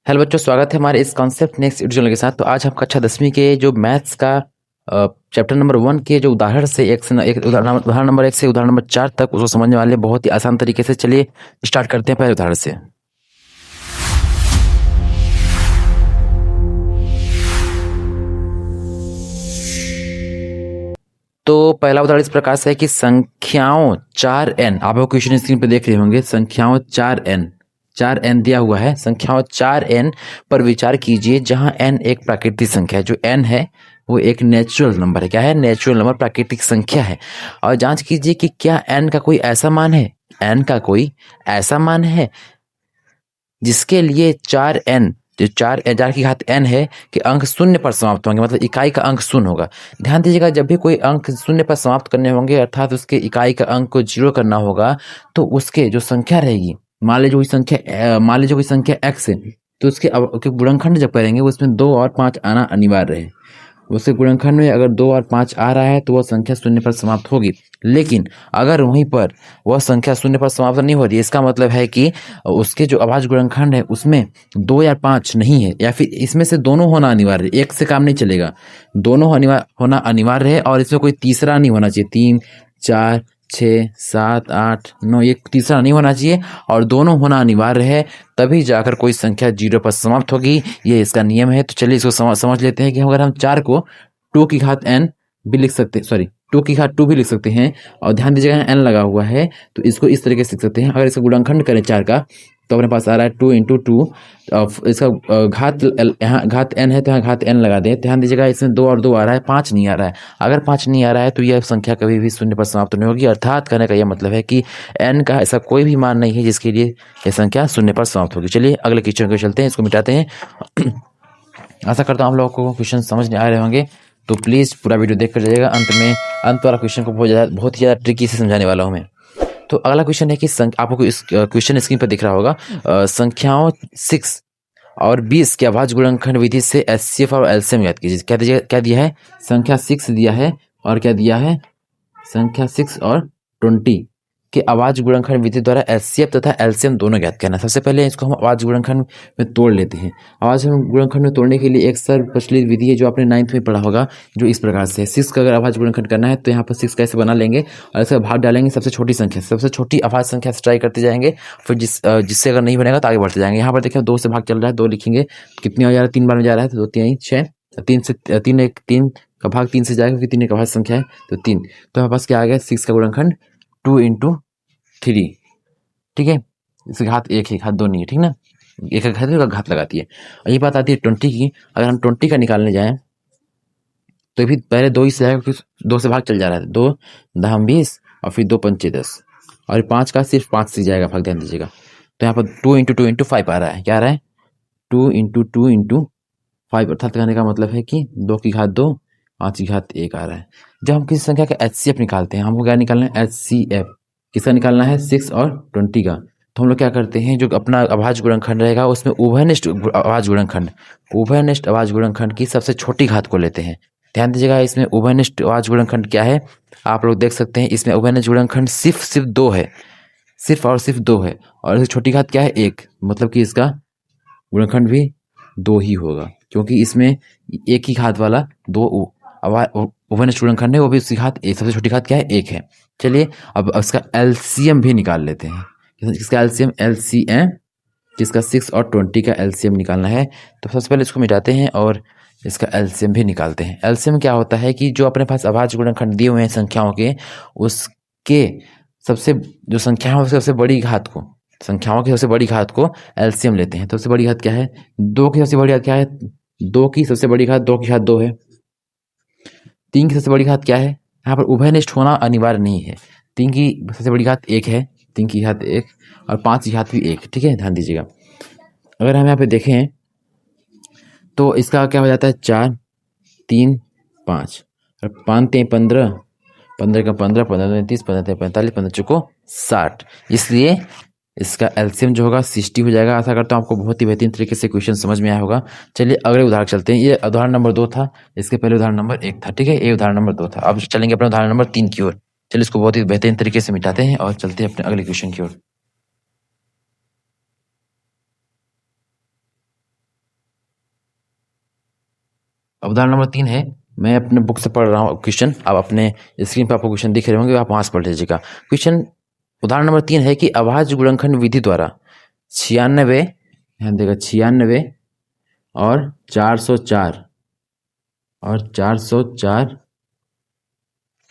Hello बच्चों, स्वागत है हमारे इस कॉन्सेप्ट नेक्स्ट यूट्यूब के साथ। तो आज हम कक्षा 10वीं के जो मैथ्स का चैप्टर नंबर 1 के जो उदाहरण से एक उदाहरण नंबर 1 से उदाहरण नंबर 4 तक उसको समझने वाले बहुत ही आसान तरीके से। चलिए स्टार्ट करते हैं पहले उदाहरण से। तो पहला उदाहरण इस प्रकार से है कि संख्याओं 4n, आप लोग क्वेश्चन स्क्रीन पे देख रहे होंगे, संख्याओं 4n दिया हुआ है। संख्याओं 4n पर विचार कीजिए जहां n एक प्राकृतिक संख्या है। जो n है वो एक नेचुरल नंबर है। क्या है? नेचुरल नंबर, प्राकृतिक संख्या है। और जांच कीजिए कि क्या n का कोई ऐसा मान है, n का कोई ऐसा मान है जिसके लिए 4n, जो 4 की घात n है कि अंक शून्य पर समाप्त होंगे, मतलब इकाई का अंक शून्य होगा। ध्यान दीजिएगा, जब भी कोई अंक शून्य पर समाप्त करने होंगे अर्थात उसके इकाई का अंक को 0 करना होगा, तो उसके जो संख्या रहेगी, मान लीजिए कोई संख्या x है, तो उसके गुणनखंड जब करेंगे उसमें 2 और 5 आना अनिवार्य है। उसके गुणनखंड में अगर 2 और 5 आ रहा है तो वह संख्या शून्य पर समाप्त होगी। लेकिन अगर वहीं पर वह संख्या शून्य पर समाप्त नहीं हो रही, इसका मतलब है कि उसके जो अभाज्य गुणनखंड है उसमें 2 या 5 नहीं है, या फिर इसमें से दोनों होना अनिवार्य है। एक से काम नहीं चलेगा, दोनों होना अनिवार्य है। और इसमें कोई तीसरा नहीं होना चाहिए। 3, 4, 6, 7, 8, 9, ये तीसरा नहीं होना चाहिए और दोनों होना अनिवार्य है, तभी जाकर कोई संख्या 0 पर समाप्त होगी। ये इसका नियम है। तो चलिए इसको समझ लेते हैं कि अगर हम 4 को 2 की घात n भी लिख सकते हैं, सॉरी 2 की घात 2 भी लिख सकते हैं। और ध्यान दीजिएगा n लगा हुआ है, तो इसको इस तरीके से लिख सकते हैं। अगर इसका गुणनखंड करें 4 का, तो अपने पास आ रहा है 2 × 2। इसका घात यहाँ घात n है तो यहाँ घात n लगा दें। ध्यान दीजिएगा, इसमें 2 और 2 आ रहा है, 5 नहीं आ रहा है। अगर 5 नहीं आ रहा है तो यह संख्या कभी भी शून्य पर समाप्त नहीं होगी। अर्थात कहने का यह मतलब है कि n का ऐसा कोई भी मान नहीं है जिसके लिए यह संख्या शून्य पर समाप्त होगी। चलिए अगले क्वेश्चन को चलते हैं, इसको मिटाते हैं। आशा करता हूँ आप लोगों को क्वेश्चन समझ में आ रहे होंगे, तो प्लीज़ पूरा वीडियो देख कर जाइएगा। अंत वाला क्वेश्चन को बहुत ही ज़्यादा ट्रिकी से समझाने वाला हूँ मैं। तो अगला क्वेश्चन है कि आपको इस क्वेश्चन स्क्रीन पर दिख रहा होगा, संख्याओं 6 और 20 के अभाज्य गुणनखंड विधि से HCF और LCM ज्ञात कीजिए। क्या दिया है? संख्या 6 दिया है और क्या दिया है? संख्या 6 और 20 के अभाज्य गुणनखंड विधि द्वारा HCF तथा LCM दोनों ज्ञात करना। सबसे पहले इसको हम अभाज्य गुणनखंड में तोड़ लेते हैं। अभाज्य गुणनखंड में तोड़ने के लिए एक सर्व प्रचलित विधि है जो आपने 9th में पढ़ा होगा, जो इस प्रकार से है। 6 का अगर अभाज्य गुणनखंड करना है तो यहाँ पर 6 कैसे बना लेंगे और इसका भाग डालेंगे सबसे छोटी संख्या, सबसे छोटी अभाज्य संख्या से ट्राई करते जाएंगे, फिर जिससे अगर नहीं बनेगा तो आगे बढ़ते जाएंगे। यहाँ पर देखिए 2 से भाग चल रहा है, 2 लिखेंगे, कितनी हो जा रहा है? 3 बार में जा रहा है, तो 2 3 6, 3 का भाग 3 से जाएगा क्योंकि 3 एक अभाज्य संख्या है, तो 3। तो हमारे पास क्या आ गया? 6 का गुणनखंड 2 × 3, ठीक है। इसका घात 1 है, घात 2 नहीं है, ठीक ना। एक का घात है, घात लगाती है। और ये बात आती है 20 की। अगर हम 20 का निकालने जाएं तो भी पहले 2 ही से जाएगा क्योंकि 2 से भाग चल जा रहा है। 2 10 20 और फिर 2 5 10 और 5 का सिर्फ 5 से जाएगा भाग, ध्यान दीजिएगा। तो यहाँ पर 2 × 2 × 5 आ रहा है। क्या आ रहा है? 2 × 2 × 5, अर्थात कहने का मतलब है कि 2 की घात 2, 5 की घात 1 आ रहा है। जब हम किसी संख्या का HCF निकालते हैं, हमको क्या निकालना है? HCF किसका निकालना है? 6 और 20 का। तो हम लोग क्या करते हैं, जो अपना अभाज्य गुणनखंड रहेगा उसमें उभयनिष्ठ अभाज्य गुणनखंड की सबसे छोटी घात को लेते हैं। ध्यान दीजिएगा, इसमें उभयनिष्ठ अभाज्य गुणनखंड क्या है आप लोग देख सकते हैं। इसमें उभयनिष्ठ गुणनखंड सिर्फ 2 है, सिर्फ और सिर्फ 2 है। और इसकी छोटी घात क्या है? 1, मतलब कि इसका गुणनखंड भी 2 ही होगा, क्योंकि इसमें एक ही घात वाला 2 उभयनिष्ठ गुणनखंड है, वो भी उसकी घात 1, सबसे छोटी घात क्या है? 1 है। चलिए अब इसका LCM भी निकाल लेते हैं। इसका LCM जिसका 6 और 20 का LCM निकालना है, तो सबसे पहले इसको मिटाते हैं और इसका LCM भी निकालते हैं। LCM क्या होता है कि जो अपने पास अभाज्य गुणनखंड दिए हुए हैं संख्याओं के, उसके जो संख्याओं की सबसे बड़ी घात को LCM लेते हैं। तो सबसे बड़ी घात क्या है? 2 की सबसे बड़ी घात क्या है? 2 की सबसे बड़ी घात 2 की घात 2 है। 3 की सबसे बड़ी घात क्या है? यहाँ पर उभयनिष्ठ होना अनिवार्य नहीं है। 3 की सबसे बड़ी घात 1 है, 3 की घात 1 और 5 की घात भी 1, ठीक है। ध्यान दीजिएगा, अगर हम यहाँ पे देखें तो इसका क्या हो जाता है? 4 3 5 और 5 3 15, 15 का 15, 15 30, 15 45, 15 चौको 60। इसलिए इसका LCM जो होगा 60 हो जाएगा। आशा करता हूँ आपको बहुत ही बेहतरीन तरीके से क्वेश्चन समझ में आया होगा। चलिए अगले उदाहरण चलते हैं। ये उदाहरण नंबर 2 था, इसके पहले उदाहरण नंबर 1 था, ठीक है। ये उदाहरण नंबर 2 था। अब चलेंगे अपने उदाहरण नंबर 3 की ओर। चलिए इसको बहुत ही बेहतरीन तरीके से मिटाते हैं और चलते हैं अपने अगले क्वेश्चन की ओर। उदाहरण नंबर 3 है, मैं अपने बुक से पढ़ रहा हूँ क्वेश्चन, आप अपने स्क्रीन पर आपको क्वेश्चन दिख रहे होंगे, आप वहाँ से पढ़ लीजिएगा क्वेश्चन। उदाहरण नंबर 3 है कि अभाज्य गुणनखंड विधि द्वारा 96, ध्यान देगा 96 और 404 और 404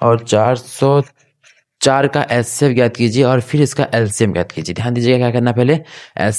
और 404 का एचसीएफ ज्ञात कीजिए और फिर इसका एलसीएम ज्ञात कीजिए। ध्यान दीजिएगा क्या करना पहले,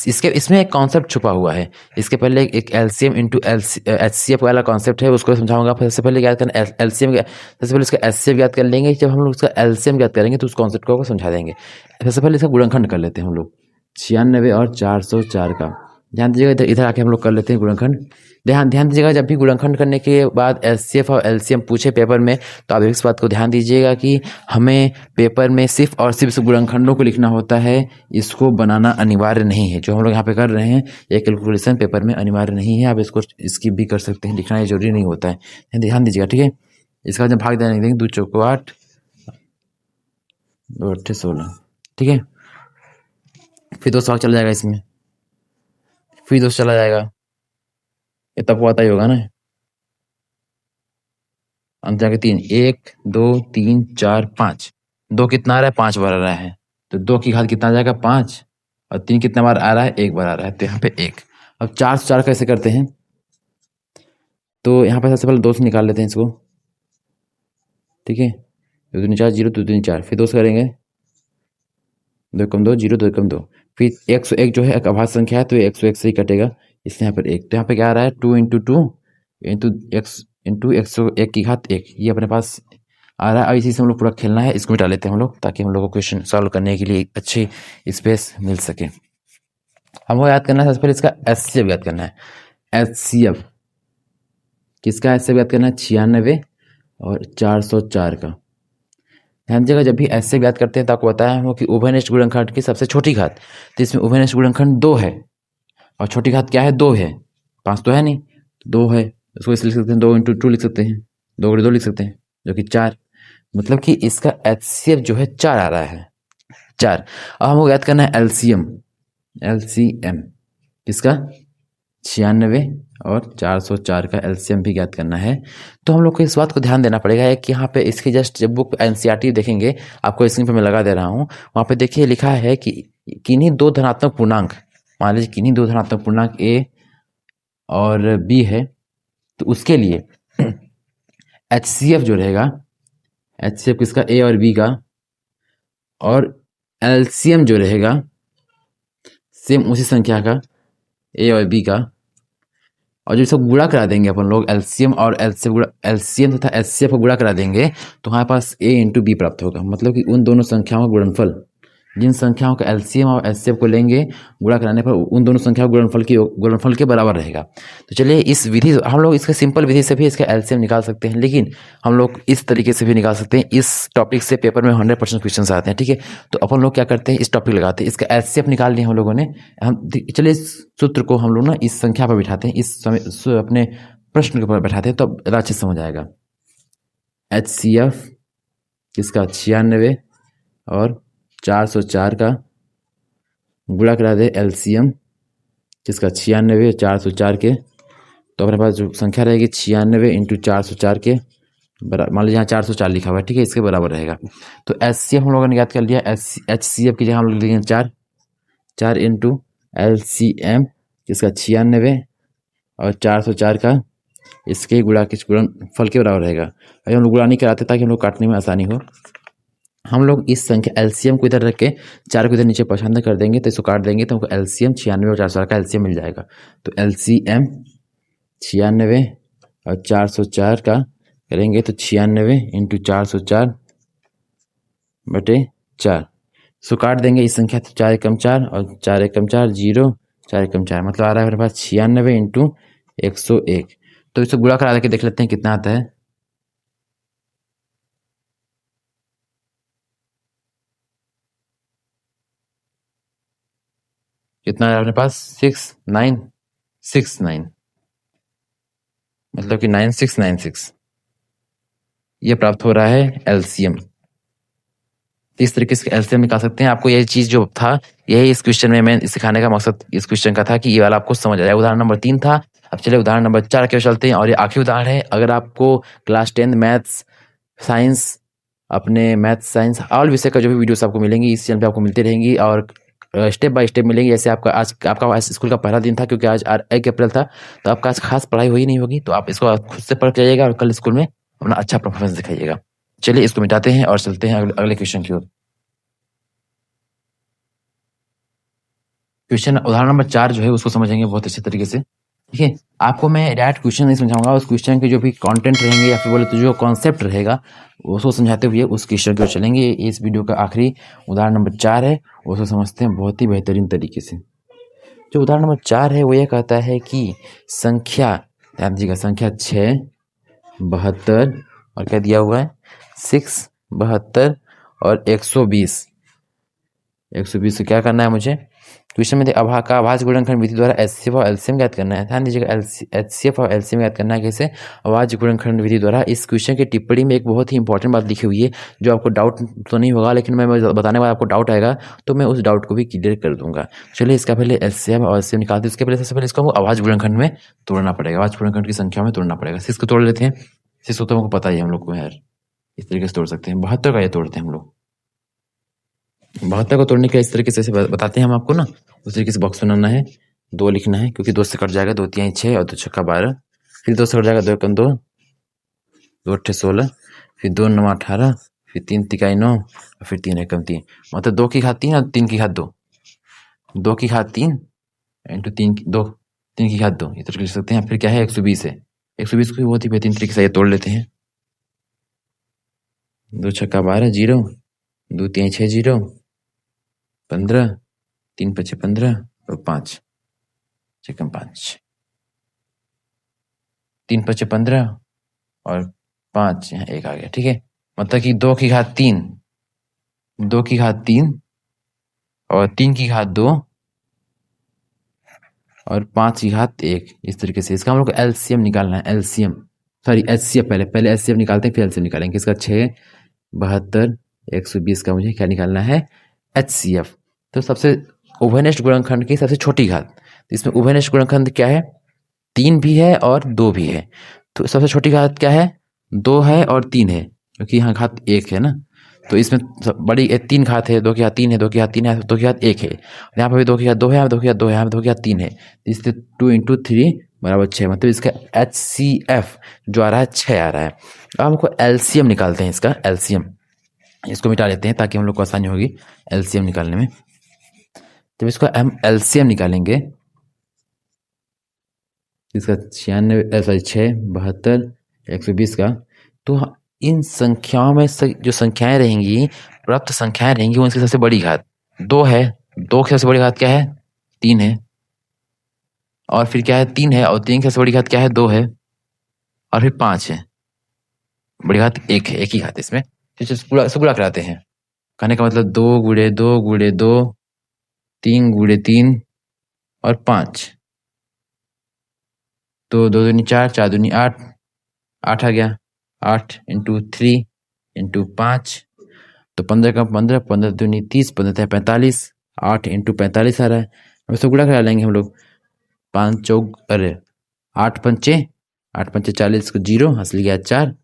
इसमें एक कॉन्सेप्ट छुपा हुआ है। इसके पहले एक एलसीएम इंटू एचसीएफ वाला कॉन्सेप्ट है, उसको समझाऊंगा। सबसे पहले ज्ञात करना एलसीएम, सबसे पहले इसका एचसीएफ ज्ञात कर लेंगे। जब हम लोग इसका एलसीएम ज्ञात करेंगे तो उस कॉन्सेप्ट को समझा देंगे। सबसे पहले इसका गुणनखंड कर लेते हैं हम लोग, 96 और 404 का। ध्यान दीजिएगा इधर आके हम लोग कर लेते हैं गुणनखंड। ध्यान दीजिएगा, जब भी गुणनखंड करने के बाद एचसीएफ और एलसीएम पूछे पेपर में, तो आप इस बात को ध्यान दीजिएगा कि हमें पेपर में सिर्फ और सिर्फ गुणनखंडों को लिखना होता है, इसको बनाना अनिवार्य नहीं है। जो हम लोग यहाँ पे कर रहे हैं ये कैलकुलेशन पेपर में अनिवार्य नहीं है, आप इसको स्किप भी कर सकते हैं, लिखना ये जरूरी नहीं होता है। ध्यान दीजिएगा, ठीक है। इसका जब भाग देंगे 2 चौको 8, 2 8 16, ठीक है। फिर 2 भाग चला जाएगा इसमें, फिर 2 चला जाएगा, ये तब आता ही होगा ना। अंत जाके 3, 1 2 3 4 5, 2 कितना आ रहा है, 5 बार आ रहा है, तो 2 की घात कितना आ जाएगा 5, और 3 कितना बार आ रहा है, 1 बार आ रहा है, तो यहाँ पे 1। अब 4 से 4 कैसे करते हैं, तो यहाँ पे सबसे पहले 2 से निकाल लेते हैं इसको, ठीक है। 2 दूनी 4, 0 2 दूनी 4, फिर 2 से करेंगे, 2 कम 2 0, 2 कम 2, फिर 101 जो है एक अभाज्य संख्या है तो 101 से ही कटेगा, इसलिए यहाँ पर 1। तो यहाँ पे क्या आ रहा है, 2 इंटू 2 इंटू एक्स इंटू 101 की घात 1, ये अपने पास आ रहा है। अब इसी से हम लोग पूरा खेलना है, इसको मिटा लेते हैं हम लोग, ताकि हम लोग को क्वेश्चन सॉल्व करने के लिए अच्छी स्पेस मिल सके। हमको याद करना है सबसे पहले इसका एचसीएफ याद करना है। एचसीएफ किसका एचसीएफ याद करना है, 96 और 404 का। ध्यान दीजिएगा, जब भी एचसीएफ याद करते हैं तो आपको बताया हम कि उभयनिष्ठ गुणनखंड की सबसे छोटी घात, तो इसमें उभयनिष्ठ गुणनखंड 2 है और छोटी घात क्या है, 2 है, 5 तो है नहीं, 2 है, उसको इसलिए लिख सकते हैं 2 इंटू 2 लिख सकते हैं, 2 गुणे 2 लिख सकते हैं, जो कि 4। मतलब कि इसका एचसीएफ जो है 4 आ रहा है, 4। अब हमको याद करना है एलसीएम, एलसीएम किसका, 96 और 404 का एलसीएम भी ज्ञात करना है। तो हम लोग को इस बात को ध्यान देना पड़ेगा कि यहाँ पे इसकी जस्ट जब बुक एनसीईआरटी देखेंगे, आपको स्क्रीन पे मैं लगा दे रहा हूँ, वहाँ पे देखिए लिखा है कि किन्हीं 2 धनात्मक पूर्णांक, मान लीजिए किन्हीं 2 धनात्मक पूर्णांक ए और बी है, तो उसके लिए एचसीएफ जो रहेगा, एचसीएफ किसका, ए और बी का, और एलसीएम जो रहेगा सेम उसी संख्या का, ए और बी का, और जब इसको गुणा करा देंगे अपन लोग, एलसीएम और एलसीएम तथा एचसीएफ को गुणा करा देंगे तो हमारे पास ए इंटू बी प्राप्त होगा। मतलब कि उन दोनों संख्याओं का गुणनफल, जिन संख्याओं का एलसीएम और एचसीएफ को लेंगे गुणा कराने पर उन दोनों संख्याओं गुणनफल के बराबर रहेगा। तो चलिए इस विधि, हम लोग इसके सिंपल विधि से भी इसका एलसीएम निकाल सकते हैं, लेकिन हम लोग इस तरीके से भी निकाल सकते हैं। इस टॉपिक से पेपर में 100% क्वेश्चन आते हैं, ठीक है। तो अपन लोग क्या करते हैं, इस टॉपिक लगाते हैं, इसका एचसीएफ निकाल लिया हम लोगों ने। हम चलिए इस सूत्र को हम लोग ना इस संख्या पर बिठाते हैं, इस समय अपने प्रश्न के ऊपर बैठाते हैं, तो ज़्यादा अच्छे समझ आएगा। एचसीएफ किसका, 96 और 404 का, गुणा करा दे एलसीएम किसका, 96 404 के, तो अपने पास जो संख्या रहेगी 96 इंटू 404 के बराबर, मान लीजिए यहाँ 404 लिखा हुआ है, ठीक है, इसके बराबर रहेगा। तो एचसीएफ हम लोगों ने याद कर लिया, एचसीएफ की जगह हम लोग लिखेंगे 4 इंटू एलसीएम किसका, 96 और 404 का, इसके गुणा किस गुणनफल के बराबर रहेगा। अभी हम लोग गुणा नहीं कराते ताकि हम लोग काटने में आसानी हो, हम लोग इस संख्या एलसीएम को इधर रख के 4 को इधर नीचे पसंद कर देंगे, तो इसको काट देंगे तो हमको एलसीएम 96 और 404 का एलसीएम मिल जाएगा। तो एलसीएम 96 और 404 का करेंगे तो 96 इंटू 404 बटे 4, इसको काट देंगे इस संख्या, तो 4 एकम 4 और 4 एकम 4 0, 4 एकम 4, मतलब आ रहा है मेरे पास 96 इंटू 101। तो इसको गुणा करा के देख लेते हैं कितना आता है। कितना है अपने पास, 6969, मतलब कि 9696 ये प्राप्त हो रहा है एलसीएम। इस तरीके से एलसीएम निकाल सकते हैं। आपको ये चीज जो था, यही इस क्वेश्चन में मैं सिखाने का मकसद इस क्वेश्चन का था कि ये वाला आपको समझ आ जाए। उदाहरण नंबर 3 था अब चलिए उदाहरण नंबर 4 के चलते हैं और ये आखिरी उदाहरण है। अगर आपको क्लास 10 मैथ्स साइंस अपने मैथ्स साइंस ऑल विषय का जो भी वीडियोस आपको मिलेंगी इस चैनल पे आपको मिलती रहेंगी और स्टेप बाय स्टेप मिलेंगी। जैसे आपका आज स्कूल का पहला दिन था क्योंकि आज 1 अप्रैल था, तो आपका आज खास पढ़ाई हुई नहीं होगी, तो आप इसको खुद से पढ़ के जाइएगा और कल स्कूल में अपना अच्छा परफॉर्मेंस दिखाइएगा। चलिए इसको मिटाते हैं और चलते हैं अगले क्वेश्चन की ओर। क्वेश्चन उदाहरण नंबर 4 जो है उसको समझेंगे बहुत अच्छे तरीके से। ठीक है, आपको मैं डायरेक्ट क्वेश्चन नहीं समझाऊंगा, उस क्वेश्चन के जो भी कंटेंट रहेंगे या फिर बोले तो जो कॉन्सेप्ट रहेगा उसको समझाते हुए उस क्वेश्चन की ओर चलेंगे। इस वीडियो का आखिरी उदाहरण नंबर 4 है, उसको समझते हैं बहुत ही बेहतरीन तरीके से। जो उदाहरण नंबर 4 है वो ये कहता है कि संख्या, ध्यान दीजिएगा, संख्या 6, 72 और क्या दिया हुआ है 6, 72 और 120 को क्या करना है मुझे क्वेश्चन में अभाज्य गुणनखंड विधि द्वारा एचसीएफ और एलसीएम ज्ञात करना है। ध्यान दीजिएगा, एचसीएफ और एलसीएम ज्ञात करना है कैसे, अभाज्य गुणनखंड विधि द्वारा। इस क्वेश्चन की टिप्पणी में एक बहुत ही इंपॉर्टेंट बात लिखी हुई है जो आपको डाउट तो नहीं होगा, लेकिन मैं बताने के बाद आपको डाउट आएगा तो मैं उस डाउट को भी क्लियर कर दूंगा। चलिए इसका पहले एलसीएम और एलसीएम निकालते हैं। उसके पहले सबसे पहले इसको हमको अभाज्य गुणनखंड में तोड़ना पड़ेगा, अभाज्य गुणनखंड की संख्या में तोड़ना पड़ेगा। इसको तोड़ लेते हैं, इसको तो हमको पता ही है हम लोग को यार, इस तरीके से तोड़ सकते हैं। 72 का ये तोड़ते हैं हम लोग। 72 को तोड़ने के इस तरीके से बताते हैं हम आपको ना, उस तरीके से बॉक्स बनाना है, 2 लिखना है क्योंकि 2 से कट जाएगा, 2 3 6 और 2 छक्का 12, फिर 2 से कट जाएगा, 2 1 2, 2 8 16, फिर 2 9 18, फिर 3 तिकाई 9 और फिर 3 एकम 3, मतलब 2 की घात 3 और 3 की घात 2, 2 की घात 3 इंटू 3 2, 3 की घात 2, इस तरीके लिख सकते हैं। फिर क्या है 120 है, 120 को भी बहुत ही बेहतरीन तरीके से ये तोड़ लेते हैं। 2 छक्का 12 0, 2 3 6 0, 15, 3 5 15 और 5 6 5, 3 5 15 और 5 यहाँ 1 आ गया। ठीक है, मतलब कि 2 की घात 3, 2 की घात 3 और 3 की घात 2 और 5 की घात 1, इस तरीके से इसका हम लोग एलसीएम निकालना है। एलसीएम सॉरी एचसीएफ, पहले एचसीएफ निकालते हैं फिर एलसीएम निकालेंगे। इसका 6, 72, 120 का मुझे क्या निकालना है एचसीएफ। तो सबसे उभयनिष्ठ गुणनखंड की सबसे छोटी घात, इसमें उभयनिष्ठ गुणनखंड क्या है 3 भी है और 2 भी है, तो सबसे छोटी घात क्या है 2 है और 3 है, क्योंकि यहाँ घात 1 है ना, तो इसमें बड़ी 3 घात है, 2 की घात 3 है, 2 की घात 3 है, 2 की घात 1 है, यहाँ पर भी 2 की घात 2 है, यहाँ 2 की घात 2 है, यहाँ 2 की घात 3 है, इससे 2 × 3 बराबर 6, मतलब इसका एचसीएफ जो आ रहा है 6 आ रहा है। अब हमको एलसीएम निकालते हैं, इसका एलसीएम, इसको मिटा लेते हैं ताकि हम लोग को आसानी होगी एलसीएम निकालने में। जब इसको हम एलसीएम निकालेंगे इसका 6, 72, 120 का, तो इन संख्याओं में जो संख्याएं रहेंगी, प्राप्त संख्याएं रहेंगी, उनकी सबसे बड़ी घात 2 है, 2 की सबसे बड़ी घात क्या है 3 है, और फिर क्या है 3 है, और 3 की सबसे बड़ी घात क्या है 2 है, और फिर 5 है, बड़ी घात 1 है, 1 ही घात इसमें। गुणा कराते हैं, कहने का मतलब 2 × 2 × 2, 3 × 3 और 5, तो 2 दूनी 4, 4 दूनी 8, 8 आ गया, 8 × 3 × 5, तो 15 का 15, 15 दूनी 30, 15 45, 8 × 45 आ रहा है। अब इसको गुणा करा लेंगे हम लोग, 5 चौक अरे 8 पंचे 40 को 0 हासिल गया 4,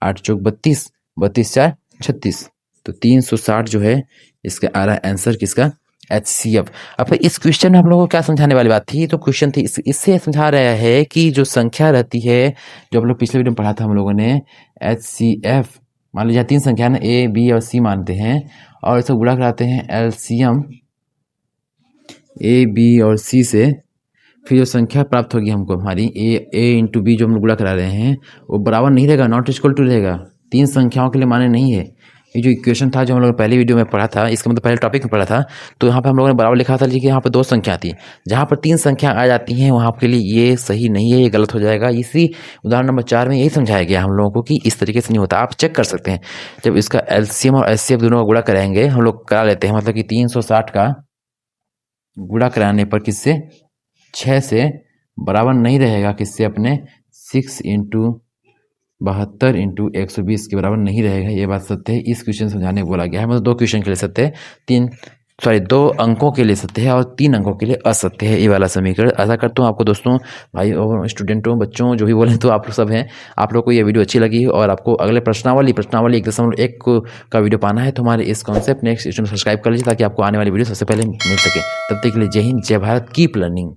8 चौक 32, 32 4 36, तो 360 जो है इसका आ रहा है आंसर किसका एचसीएफ। अब इस क्वेश्चन में हम लोगों को क्या समझाने वाली बात थी, तो क्वेश्चन थी इससे समझा रहा है कि जो संख्या रहती है, जो हम लोग पिछले वीडियो में पढ़ा था हम लोगों ने एचसीएफ, मान लीजिए 3 संख्या ना ए बी और सी मानते हैं और इसको गुणा कराते हैं एलसीएम ए बी और सी से, फिर जो संख्या प्राप्त होगी हमको हमारी ए × बी जो हम लोग गुणा करा रहे हैं वो बराबर नहीं रहेगा, नॉट इक्वल टू रहेगा, 3 संख्याओं के लिए माने नहीं है। ये जो इक्वेशन था जो हम लोग पहले वीडियो में पढ़ा था, इसका मतलब पहले टॉपिक में पढ़ा था, तो यहाँ पे हम लोगों ने बराबर लिखा था, लेकिन यहाँ पर 2 संख्या थी, जहाँ पर 3 संख्या आ जाती हैं वहाँ के लिए ये सही नहीं है, ये गलत हो जाएगा। इसी उदाहरण नंबर 4 में यही समझाया गया हम लोगों को कि इस तरीके से नहीं होता, आप चेक कर सकते हैं। जब इसका एलसीएम और एचसीएफ दोनों का गुणा कराएंगे, हम लोग करा लेते हैं, मतलब कि 360 का गुणा कराने पर किससे 6 से बराबर नहीं रहेगा, किससे अपने 6 × 72 × 120 के बराबर नहीं रहेगा, ये बात सत्य है। इस क्वेश्चन समझाने बोला गया है, मतलब 2 क्वेश्चन के लिए सत्य है, सॉरी 2 अंकों के लिए सत्य है और 3 अंकों के लिए असत्य है ये वाला समीकरण। आशा करता हूँ आपको दोस्तों, भाई और स्टूडेंटों, बच्चों जो भी बोले तो आप लोग सब हैं, आप लोग को ये वीडियो अच्छी लगी और आपको अगले प्रश्नावली 1.1 का वीडियो पाना है तो हमारे इस कॉन्सेप्ट नेक्स्ट सब्सक्राइब कर लीजिए ताकि आपको आने वाली वीडियो सबसे पहले मिल सके। तब तक के लिए जय हिंद, जय भारत, कीप लर्निंग।